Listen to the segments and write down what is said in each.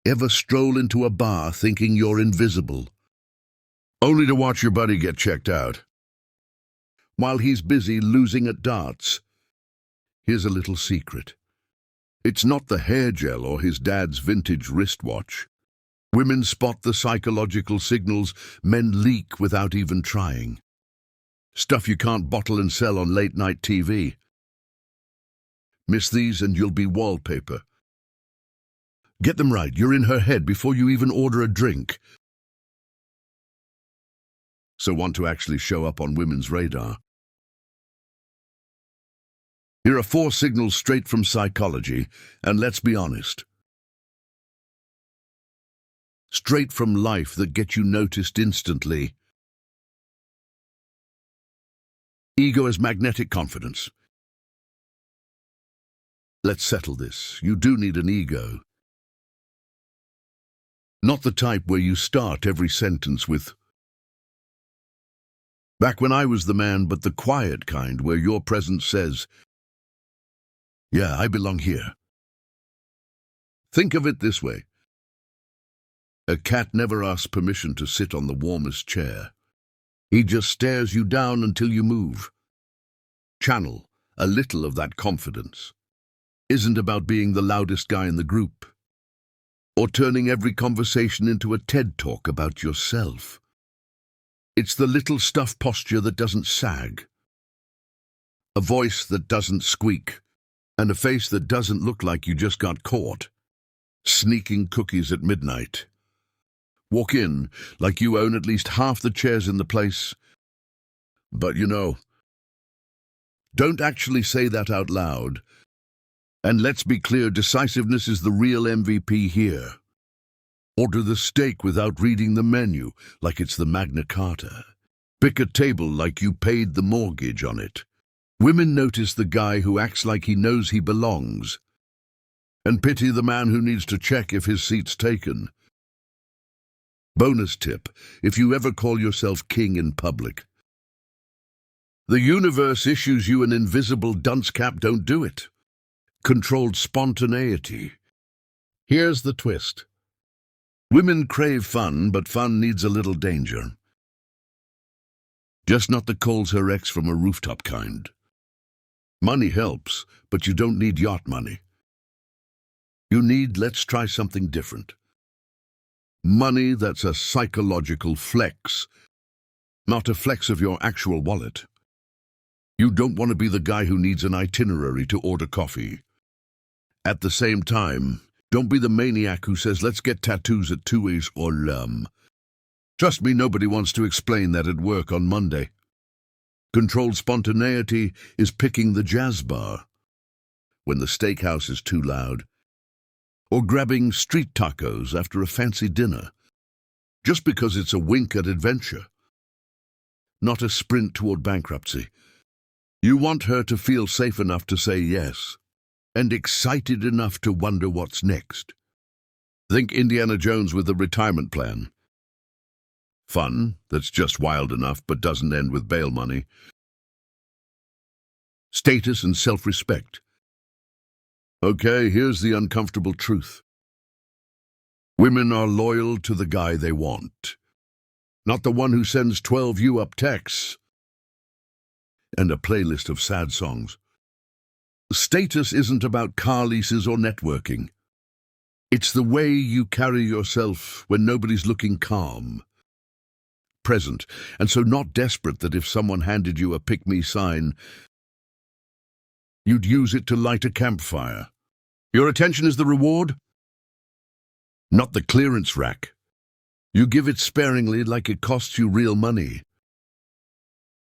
Ever stroll into a bar thinking you're invisible, only to watch your buddy get checked out while he's busy losing at darts? Here's a little secret. It's not the hair gel or his dad's vintage wristwatch. Women spot the psychological signals men leak without even trying. Stuff you can't bottle and sell on late-night TV. Miss these and you'll be wallpaper. Get them right, you're in her head before you even order a drink. So want to actually show up on women's radar? Here are 4 signals straight from psychology, and let's be honest. Straight from life that get you noticed instantly. Ego as magnetic confidence. Let's settle this. You do need an ego. Not the type where you start every sentence with, "Back when I was the man," but the quiet kind where your presence says, "Yeah, I belong here." Think of it this way. A cat never asks permission to sit on the warmest chair. He just stares you down until you move. Channel a little of that confidence. Isn't about being the loudest guy in the group, or turning every conversation into a TED talk about yourself. It's the little stuff posture that doesn't sag, a voice that doesn't squeak, and a face that doesn't look like you just got caught sneaking cookies at midnight. Walk in like you own at least half the chairs in the place, but don't actually say that out loud. And let's be clear, decisiveness is the real MVP here. Order the steak without reading the menu, like it's the Magna Carta. Pick a table like you paid the mortgage on it. Women notice the guy who acts like he knows he belongs, and pity the man who needs to check if his seat's taken. Bonus tip, if you ever call yourself king in public, the universe issues you an invisible dunce cap. Don't do it. Controlled spontaneity. Here's the twist. Women crave fun, but fun needs a little danger. Just not the calls her ex from a rooftop kind. Money helps, but you don't need yacht money. You need, let's try something different. Money that's a psychological flex, not a flex of your actual wallet. You don't want to be the guy who needs an itinerary to order coffee. At the same time, don't be the maniac who says, "Let's get tattoos at 2 or Trust me, nobody wants to explain that at work on Monday. Controlled spontaneity is picking the jazz bar when the steakhouse is too loud, or grabbing street tacos after a fancy dinner, just because it's a wink at adventure, not a sprint toward bankruptcy. You want her to feel safe enough to say yes, and excited enough to wonder what's next. Think Indiana Jones with a retirement plan. Fun that's just wild enough but doesn't end with bail money. Status and self-respect. Okay, here's the uncomfortable truth. Women are loyal to the guy they want, not the one who sends 12 you-up texts and a playlist of sad songs. Status isn't about car leases or networking. It's the way you carry yourself when nobody's looking. Calm, present, and so not desperate that if someone handed you a pick-me sign, you'd use it to light a campfire. Your attention is the reward, not the clearance rack. You give it sparingly like it costs you real money.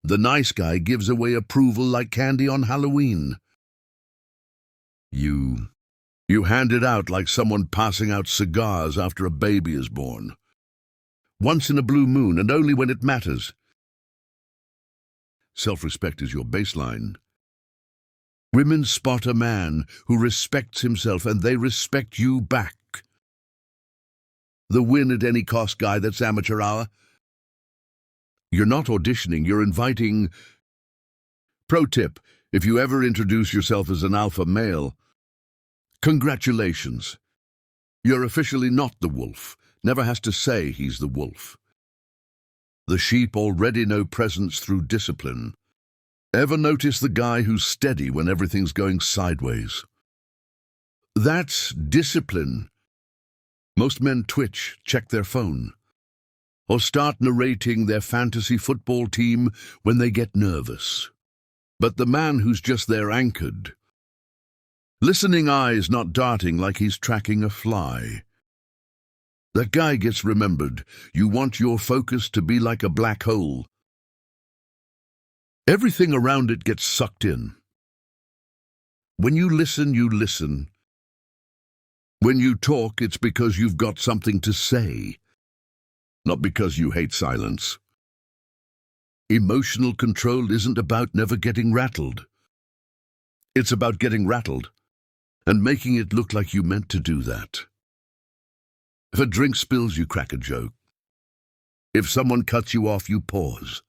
The nice guy gives away approval like candy on Halloween. You hand it out like someone passing out cigars after a baby is born. Once in a blue moon, and only when it matters. Self-respect is your baseline. Women spot a man who respects himself, and they respect you back. The win-at-any-cost guy that's amateur hour. You're not auditioning, you're inviting. Pro tip, if you ever introduce yourself as an alpha male, congratulations. You're officially not the wolf. Never has to say he's the wolf. The sheep already know presence through discipline. Ever notice the guy who's steady when everything's going sideways? That's discipline. Most men twitch, check their phone, or start narrating their fantasy football team when they get nervous. But the man who's just there anchored, listening eyes not darting like he's tracking a fly, that guy gets remembered. You want your focus to be like a black hole. Everything around it gets sucked in. When you listen, you listen. When you talk, it's because you've got something to say, not because you hate silence. Emotional control isn't about never getting rattled. It's about getting rattled and making it look like you meant to do that. If a drink spills, you crack a joke. If someone cuts you off, you pause.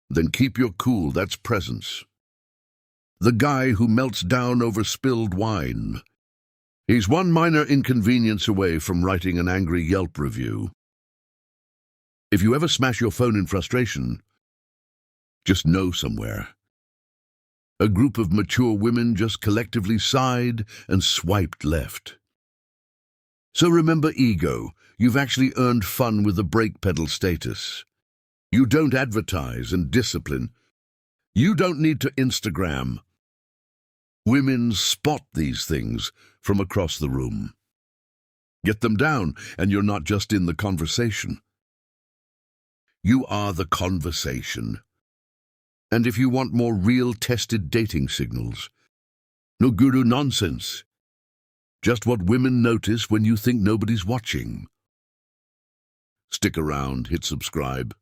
Then keep your cool, that's presence. The guy who melts down over spilled wine. He's one minor inconvenience away from writing an angry Yelp review. If you ever smash your phone in frustration, just know somewhere a group of mature women just collectively sighed and swiped left. So remember ego. You've actually earned fun with the brake pedal status. You don't advertise and discipline. You don't need to Instagram. Women spot these things from across the room. Get them down, and you're not just in the conversation. You are the conversation. And if you want more real tested dating signals, no guru nonsense. Just what women notice when you think nobody's watching. Stick around, hit subscribe,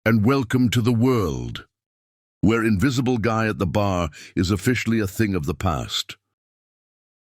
and welcome to the world, where invisible guy at the bar is officially a thing of the past.